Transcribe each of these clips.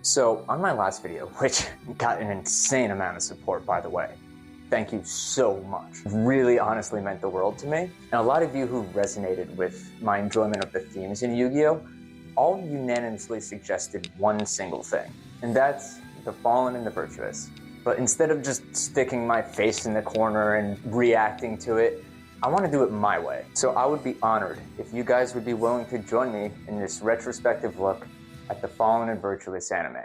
So, on my last video, which got an insane amount of support by the way, thank you so much. Really honestly meant the world to me. And a lot of you who resonated with my enjoyment of the themes in Yu-Gi-Oh! All unanimously suggested one single thing, and that's the Fallen and the Virtuous. But instead of just sticking my face in the corner and reacting to it, I want to do it my way. So I would be honored if you guys would be willing to join me in this retrospective look at the Fallen and Virtuous anime.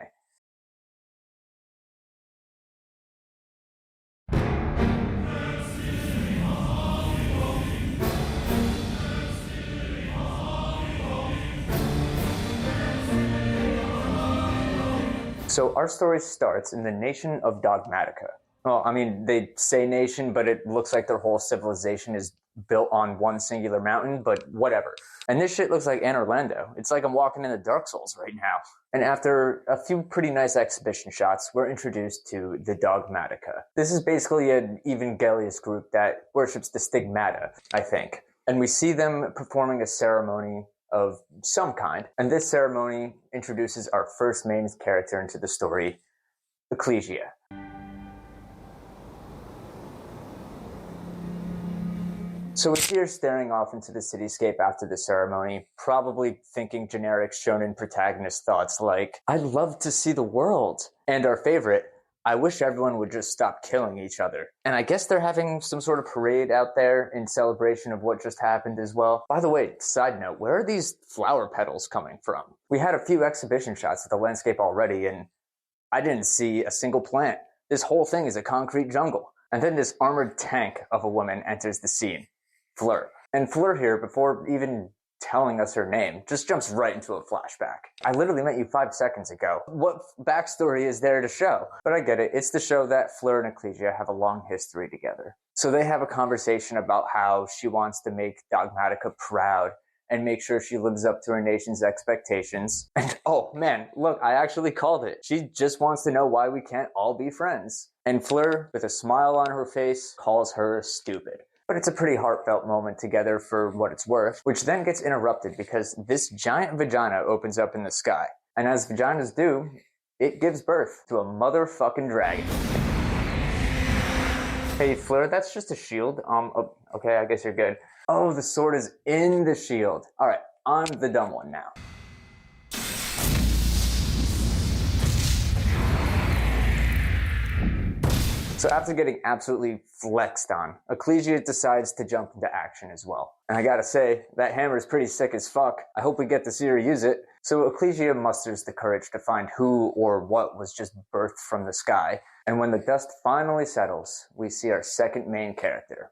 So our story starts in the nation of Dogmatica. Well, I mean, they say nation, but it looks like their whole civilization is built on one singular mountain, but whatever. And this shit looks like Anne Orlando. It's like I'm walking in the Dark Souls right now. And after a few pretty nice exhibition shots, we're introduced to the Dogmatica. This is basically an Evangelious group that worships the stigmata, I think. And we see them performing a ceremony of some kind. And this ceremony introduces our first main character into the story, Ecclesia. So we see her staring off into the cityscape after the ceremony, probably thinking generic shonen protagonist thoughts like, I'd love to see the world. And our favorite, I wish everyone would just stop killing each other. And I guess they're having some sort of parade out there in celebration of what just happened as well. By the way, side note, where are these flower petals coming from? We had a few exhibition shots of the landscape already, and I didn't see a single plant. This whole thing is a concrete jungle. And then this armored tank of a woman enters the scene. Fleur. And Fleur here, before even telling us her name, just jumps right into a flashback. I literally met you 5 seconds ago. What backstory is there to show? But I get it. It's to show that Fleur and Ecclesia have a long history together. So they have a conversation about how she wants to make Dogmatica proud and make sure she lives up to her nation's expectations. And oh man, look, I actually called it. She just wants to know why we can't all be friends. And Fleur, with a smile on her face, calls her stupid. But it's a pretty heartfelt moment together for what it's worth, which then gets interrupted because this giant vagina opens up in the sky. And as vaginas do, it gives birth to a motherfucking dragon. Hey Fleur, that's just a shield. Okay, I guess you're good. Oh, the sword is in the shield. Alright, I'm the dumb one now. So after getting absolutely flexed on, Ecclesia decides to jump into action as well. And I gotta say, that hammer is pretty sick as fuck. I hope we get to see her use it. So Ecclesia musters the courage to find who or what was just birthed from the sky. And when the dust finally settles, we see our second main character,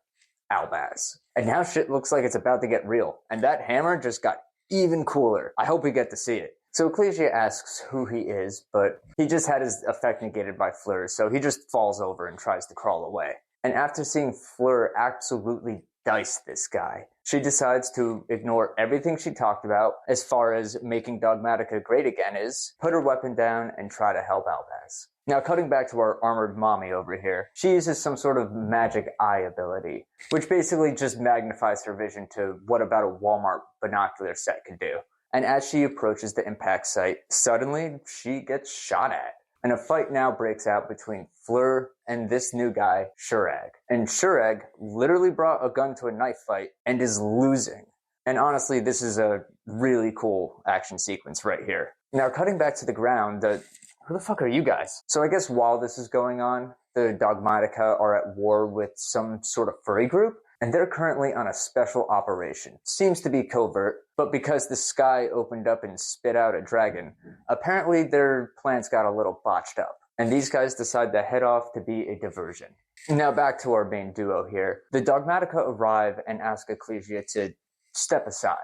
Albaz. And now shit looks like it's about to get real. And that hammer just got even cooler. I hope we get to see it. So Ecclesia asks who he is, but he just had his effect negated by Fleur, so he just falls over and tries to crawl away. And after seeing Fleur absolutely dice this guy, she decides to ignore everything she talked about as far as making Dogmatica great again is, put her weapon down and try to help Albaz. Now cutting back to our armored mommy over here, she uses some sort of magic eye ability, which basically just magnifies her vision to what about a Walmart binocular set could do. And as she approaches the impact site, suddenly she gets shot at. And a fight now breaks out between Fleur and this new guy, Shurag. And Shurag literally brought a gun to a knife fight and is losing. And honestly, this is a really cool action sequence right here. Now cutting back to the ground, who the fuck are you guys? So I guess while this is going on, the Dogmatica are at war with some sort of furry group. And they're currently on a special operation. Seems to be covert, but because the sky opened up and spit out a dragon, apparently their plans got a little botched up. And these guys decide to head off to be a diversion. Now back to our main duo here. The Dogmatica arrive and ask Ecclesia to step aside.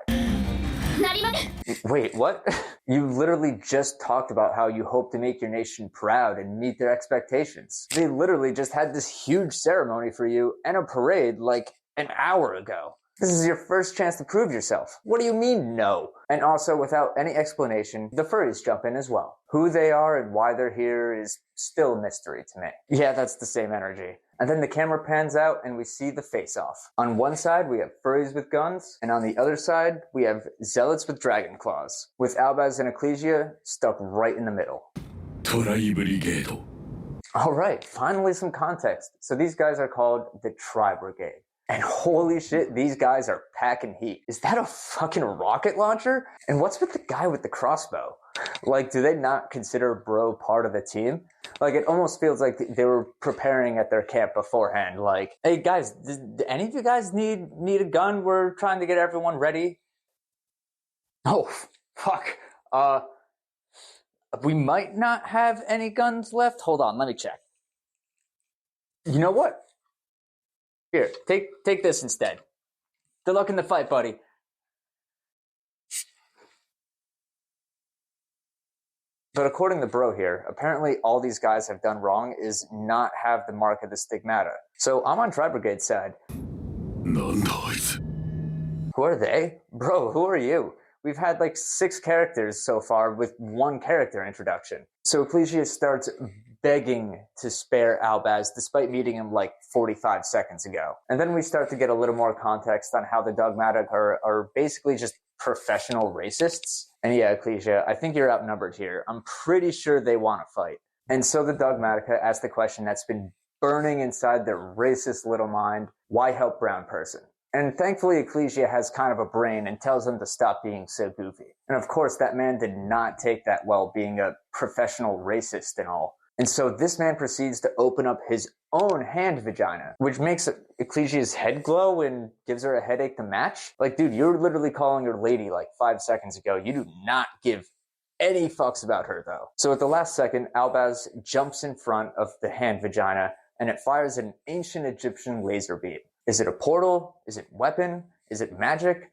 Wait, what? You literally just talked about how you hope to make your nation proud and meet their expectations. They literally just had this huge ceremony for you and a parade like an hour ago. This is your first chance to prove yourself. What do you mean, no? And also, without any explanation, the furries jump in as well. Who they are and why they're here is still a mystery to me. Yeah, that's the same energy. And then the camera pans out and we see the face-off. On one side, we have furries with guns, and on the other side, we have zealots with dragon claws, with Albaz and Ecclesia stuck right in the middle. Alright, finally some context. So these guys are called the Tri-Brigade. And holy shit, these guys are packing heat. Is that a fucking rocket launcher? And what's with the guy with the crossbow? Like, do they not consider Bro part of the team? Like, it almost feels like they were preparing at their camp beforehand. Like, hey guys, do any of you guys need a gun? We're trying to get everyone ready. Oh, fuck. We might not have any guns left. Hold on, let me check. You know what? Here, take this instead. Good luck in the fight, buddy. But according to Bro here, apparently all these guys have done wrong is not have the mark of the stigmata. So I'm on Tri-Brigade's side. Who are they? Bro, who are you? We've had like 6 characters so far with 1 character introduction. So Ecclesia starts begging to spare Albaz despite meeting him like 45 seconds ago. And then we start to get a little more context on how the Dogmatic are basically just professional racists. And yeah, Ecclesia, I think you're outnumbered here. I'm pretty sure they want to fight. And so the Dogmatica asks the question that's been burning inside their racist little mind: why help brown person? And thankfully, Ecclesia has kind of a brain and tells them to stop being so goofy. And of course, that man did not take that well, being a professional racist and all. And so this man proceeds to open up his own hand vagina, which makes Ecclesia's head glow and gives her a headache to match. Like, dude, you're literally calling her lady like 5 seconds ago. You do not give any fucks about her, though. So at the last second, Albaz jumps in front of the hand vagina, and it fires an ancient Egyptian laser beam. Is it a portal? Is it weapon? Is it magic?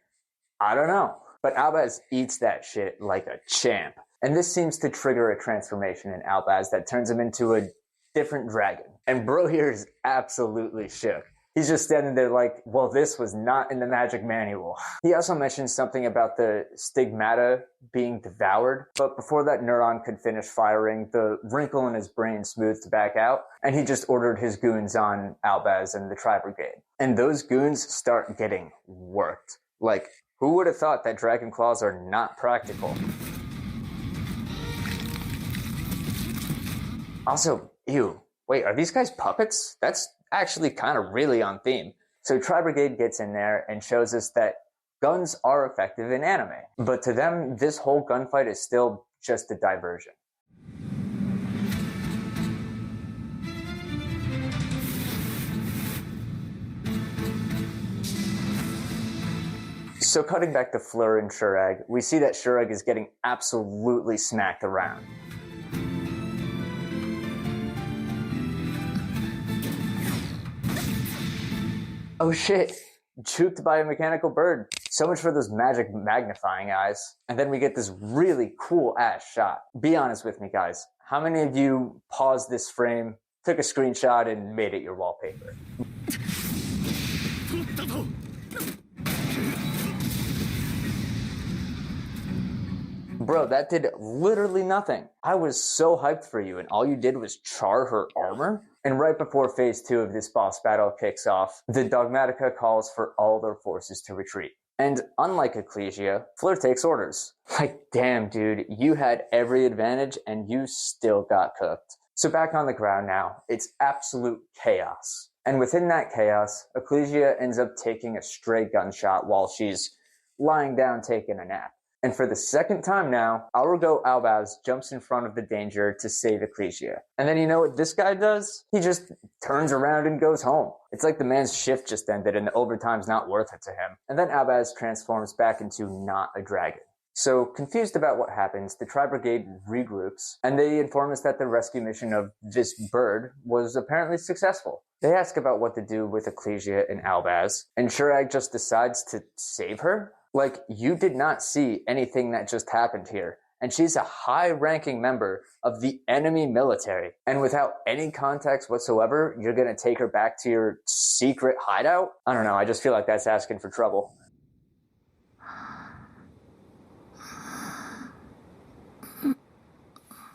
I don't know. But Albaz eats that shit like a champ. And this seems to trigger a transformation in Albaz that turns him into a different dragon. And Bro here is absolutely shook. He's just standing there like, well, this was not in the magic manual. He also mentions something about the stigmata being devoured, but before that neuron could finish firing, the wrinkle in his brain smoothed back out, and he just ordered his goons on Albaz and the Tri-Brigade. And those goons start getting worked. Like, who would have thought that dragon claws are not practical? Also, ew, wait, are these guys puppets? That's actually kind of really on theme. So Tri-Brigade gets in there and shows us that guns are effective in anime. But to them, this whole gunfight is still just a diversion. So cutting back to Fleur and Shurag, we see that Shurag is getting absolutely smacked around. Oh shit, juked by a mechanical bird. So much for those magic magnifying eyes. And then we get this really cool ass shot. Be honest with me, guys. How many of you paused this frame, took a screenshot, and made it your wallpaper? Bro, that did literally nothing. I was so hyped for you, and all you did was char her armor? And right before phase 2 of this boss battle kicks off, the Dogmatica calls for all their forces to retreat. And unlike Ecclesia, Fleur takes orders. Like, damn dude, you had every advantage and you still got cooked. So back on the ground now, it's absolute chaos. And within that chaos, Ecclesia ends up taking a stray gunshot while she's lying down taking a nap. And for the second time now, Aurigo Albaz jumps in front of the danger to save Ecclesia. And then you know what this guy does? He just turns around and goes home. It's like the man's shift just ended and the overtime's not worth it to him. And then Albaz transforms back into not a dragon. So, confused about what happens, the Tri-Brigade regroups, and they inform us that the rescue mission of this bird was apparently successful. They ask about what to do with Ecclesia and Albaz, and Shurag just decides to save her? Like, you did not see anything that just happened here. And she's a high-ranking member of the enemy military. And without any context whatsoever, you're gonna take her back to your secret hideout? I don't know, I just feel like that's asking for trouble.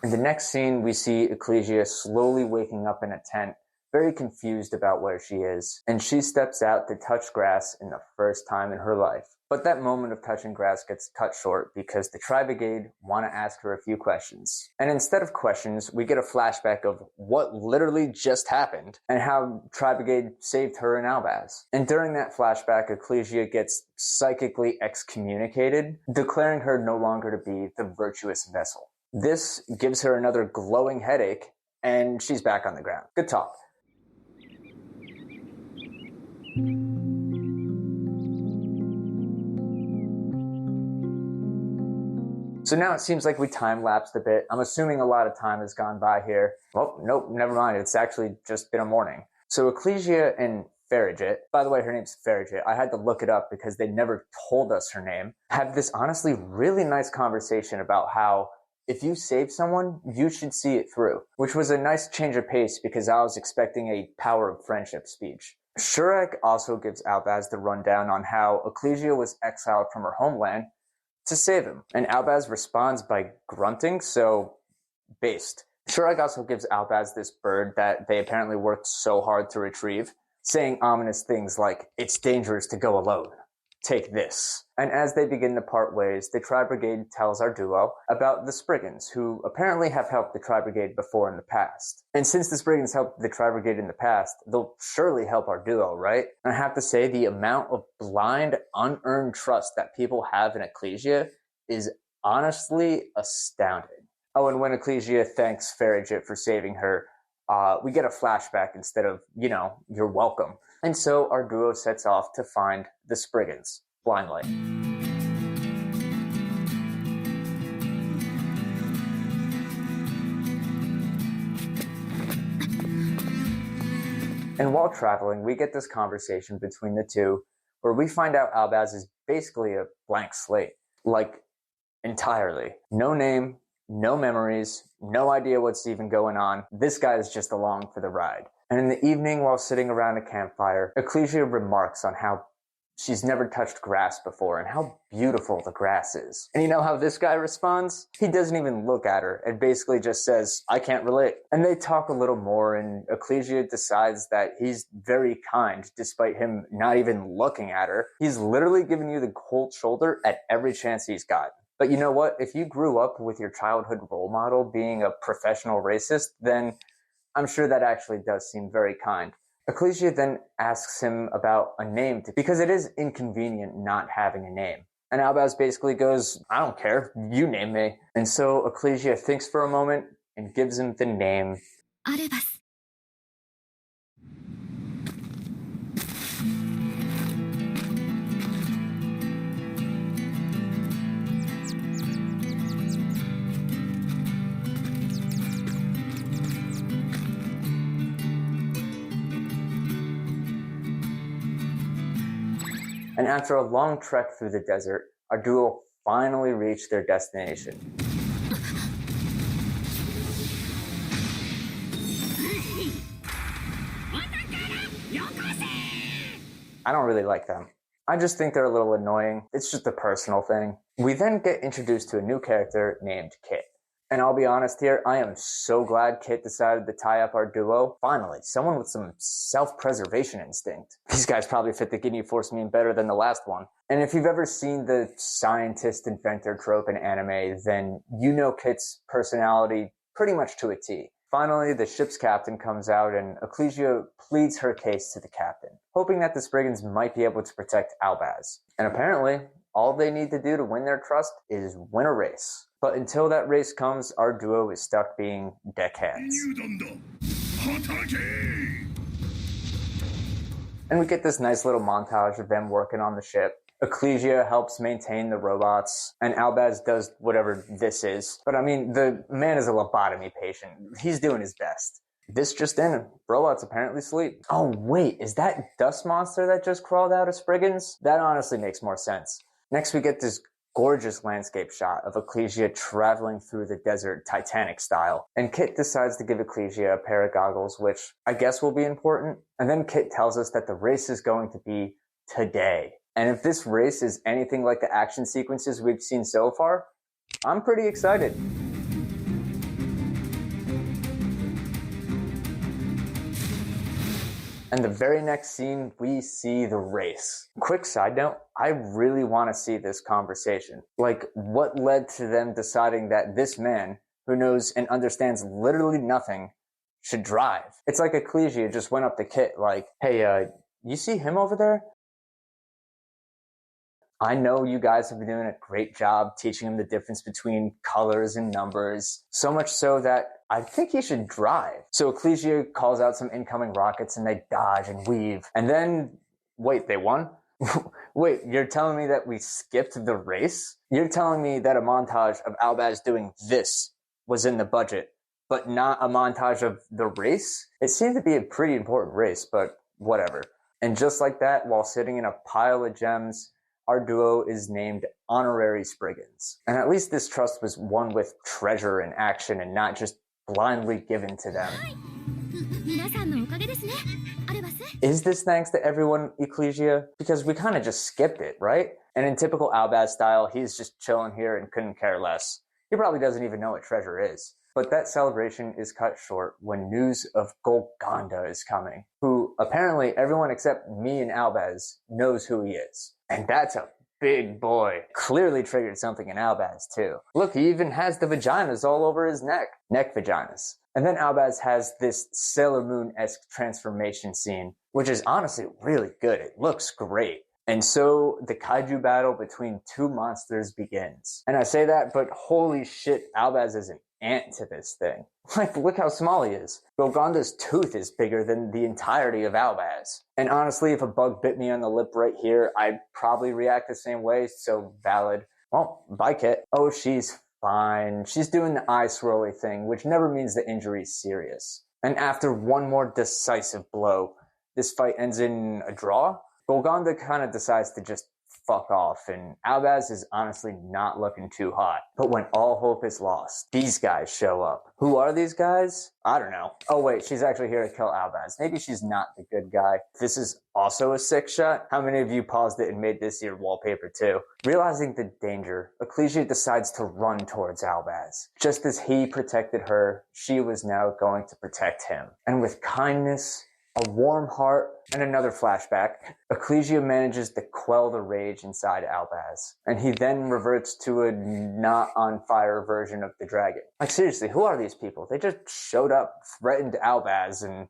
In the next scene, we see Ecclesia slowly waking up in a tent, very confused about where she is. And she steps out to touch grass in the first time in her life. But that moment of touching grass gets cut short because the Tri-Brigade want to ask her a few questions. And instead of questions, we get a flashback of what literally just happened and how Tri-Brigade saved her and Albaz. And during that flashback, Ecclesia gets psychically excommunicated, declaring her no longer to be the virtuous vessel. This gives her another glowing headache, and she's back on the ground. Good talk. So now it seems like we time-lapsed a bit. I'm assuming a lot of time has gone by here. Well, nope, never mind. It's actually just been a morning. So Ecclesia and Farragut, by the way, her name's Farragut. I had to look it up because they never told us her name. Have this honestly really nice conversation about how if you save someone, you should see it through, which was a nice change of pace because I was expecting a power of friendship speech. Shurak also gives Albaz the rundown on how Ecclesia was exiled from her homeland to save him. And Albaz responds by grunting, so based. Shurak also gives Albaz this bird that they apparently worked so hard to retrieve, saying ominous things like, "It's dangerous to go alone. Take this." And as they begin to part ways, the Tri-Brigade tells our duo about the Spriggans, who apparently have helped the Tri-Brigade before in the past. And since the Spriggans helped the Tri-Brigade in the past, they'll surely help our duo, right? And I have to say, the amount of blind, unearned trust that people have in Ecclesia is honestly astounding. Oh, and when Ecclesia thanks Farragut for saving her, we get a flashback instead of, you're welcome. And so our duo sets off to find the Spriggans, blindly. And while traveling, we get this conversation between the two where we find out Albaz is basically a blank slate. Like, entirely. No name, no memories, no idea what's even going on. This guy is just along for the ride. And in the evening, while sitting around a campfire, Ecclesia remarks on how she's never touched grass before and how beautiful the grass is. And you know how this guy responds? He doesn't even look at her and basically just says, "I can't relate." And they talk a little more, and Ecclesia decides that he's very kind despite him not even looking at her. He's literally giving you the cold shoulder at every chance he's got. But you know what? If you grew up with your childhood role model being a professional racist, then I'm sure that actually does seem very kind. Ecclesia then asks him about a name because it is inconvenient not having a name. And Albaz basically goes, "I don't care, you name me." And so Ecclesia thinks for a moment and gives him the name Albaz. And after a long trek through the desert, our duo finally reached their destination. I don't really like them. I just think they're a little annoying. It's just a personal thing. We then get introduced to a new character named Kit. And I'll be honest here, I am so glad Kit decided to tie up our duo. Finally, someone with some self-preservation instinct. These guys probably fit the Ginyu Force meme better than the last one. And if you've ever seen the scientist inventor trope in anime, then you know Kit's personality pretty much to a T. Finally, the ship's captain comes out and Ecclesia pleads her case to the captain, hoping that the Spriggans might be able to protect Albaz. And apparently, all they need to do to win their trust is win a race. But until that race comes, our duo is stuck being deckhands. And we get this nice little montage of them working on the ship. Ecclesia helps maintain the robots, and Albaz does whatever this is. But I mean, the man is a lobotomy patient. He's doing his best. This just in, robots apparently sleep. Oh wait, is that dust monster that just crawled out of Spriggans? That honestly makes more sense. Next we get this gorgeous landscape shot of Ecclesia traveling through the desert Titanic style. And Kit decides to give Ecclesia a pair of goggles, which I guess will be important. And then Kit tells us that the race is going to be today. And if this race is anything like the action sequences we've seen so far, I'm pretty excited. And the very next scene, we see the race. Quick side note, I really want to see this conversation. Like, what led to them deciding that this man, who knows and understands literally nothing, should drive? It's like Ecclesia just went up to Kit like, hey, you see him over there? I know you guys have been doing a great job teaching him the difference between colors and numbers, so much so that I think he should drive. So Ecclesia calls out some incoming rockets and they dodge and weave. And then, wait, they won? Wait, you're telling me that we skipped the race? You're telling me that a montage of Albaz doing this was in the budget, but not a montage of the race? It seemed to be a pretty important race, but whatever. And just like that, while sitting in a pile of gems, our duo is named Honorary Spriggans. And at least this trust was won with treasure and action and not just blindly given to them. Is this thanks to everyone, Ecclesia? Because we kind of just skipped it, right? And in typical Albaz style, he's just chilling here and couldn't care less. He probably doesn't even know what treasure is. But that celebration is cut short when news of Golconda is coming, who apparently everyone except me and Albaz knows who he is. And that's a big boy. Clearly triggered something in Albaz too. Look, he even has the vaginas all over his neck. Neck vaginas. And then Albaz has this Sailor Moon-esque transformation scene, which is honestly really good. It looks great. And so the kaiju battle between two monsters begins. And I say that, but holy shit, Albaz is an ant to this thing. Like, look how small he is. Golconda's tooth is bigger than the entirety of Albaz. And honestly, if a bug bit me on the lip right here, I'd probably react the same way, so valid. Well, bye, Kit. Oh, she's fine. She's doing the eye swirly thing, which never means the injury's serious. And after one more decisive blow, this fight ends in a draw. Golconda kind of decides to just fuck off, and Albaz is honestly not looking too hot. But when all hope is lost, these guys show up. Who are these guys? I don't know. Oh wait, she's actually here to kill Albaz. Maybe she's not the good guy. This is also a sick shot. How many of you paused it and made this your wallpaper too? Realizing the danger, Ecclesia decides to run towards Albaz. Just as he protected her, she was now going to protect him. And with kindness, a warm heart, and another flashback, Ecclesia manages to quell the rage inside Albaz. And he then reverts to a not on fire version of the dragon. Like seriously, who are these people? They just showed up, threatened Albaz, and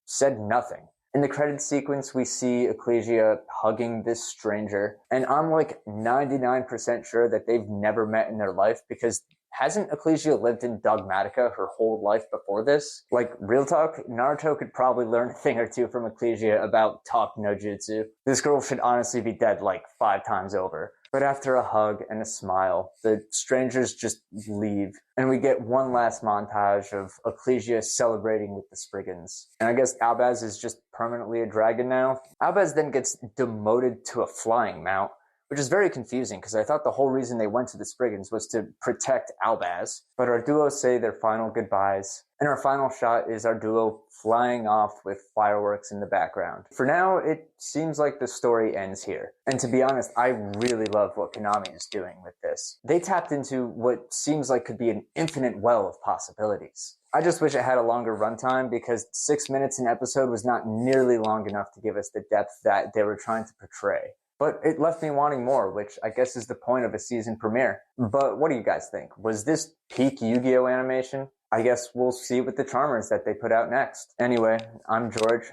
said nothing. In the credits sequence, we see Ecclesia hugging this stranger, and I'm like 99% sure that they've never met in their life, because hasn't Ecclesia lived in Dogmatica her whole life before this? Like, real talk, Naruto could probably learn a thing or two from Ecclesia about talk no jutsu. This girl should honestly be dead like 5 times over. But after a hug and a smile, the strangers just leave, and we get one last montage of Ecclesia celebrating with the Spriggans. And I guess Albaz is just permanently a dragon now. Albaz then gets demoted to a flying mount, which is very confusing because I thought the whole reason they went to the Spriggans was to protect Albaz. But our duo say their final goodbyes, and our final shot is our duo flying off with fireworks in the background. For now, it seems like the story ends here. And to be honest, I really love what Konami is doing with this. They tapped into what seems like could be an infinite well of possibilities. I just wish it had a longer runtime because 6 minutes an episode was not nearly long enough to give us the depth that they were trying to portray. But it left me wanting more, which I guess is the point of a season premiere. But what do you guys think? Was this peak Yu-Gi-Oh animation? I guess we'll see with the Charmers that they put out next. Anyway, I'm George.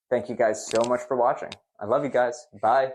Thank you guys so much for watching. I love you guys. Bye.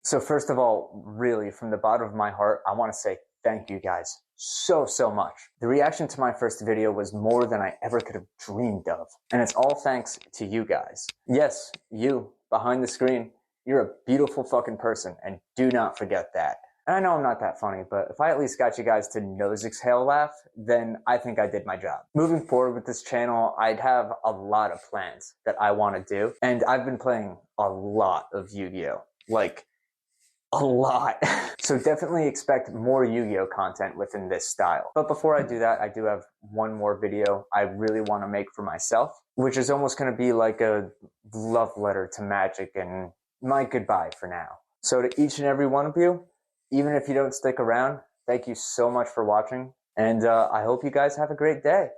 So first of all, really, from the bottom of my heart, I want to say thank you guys so much. The reaction to my first video was more than I ever could have dreamed of. And it's all thanks to you guys. Yes, you, behind the screen, you're a beautiful fucking person, and do not forget that. And I know I'm not that funny, but if I at least got you guys to nose exhale laugh, then I think I did my job. Moving forward with this channel, I'd have a lot of plans that I want to do, and I've been playing a lot of Yu-Gi-Oh! Like, a lot. So definitely expect more Yu-Gi-Oh content within this style. But before I do that, I do have one more video I really want to make for myself, which is almost going to be like a love letter to Magic and my goodbye for now. So to each and every one of you, even if you don't stick around, thank you so much for watching. And I hope you guys have a great day.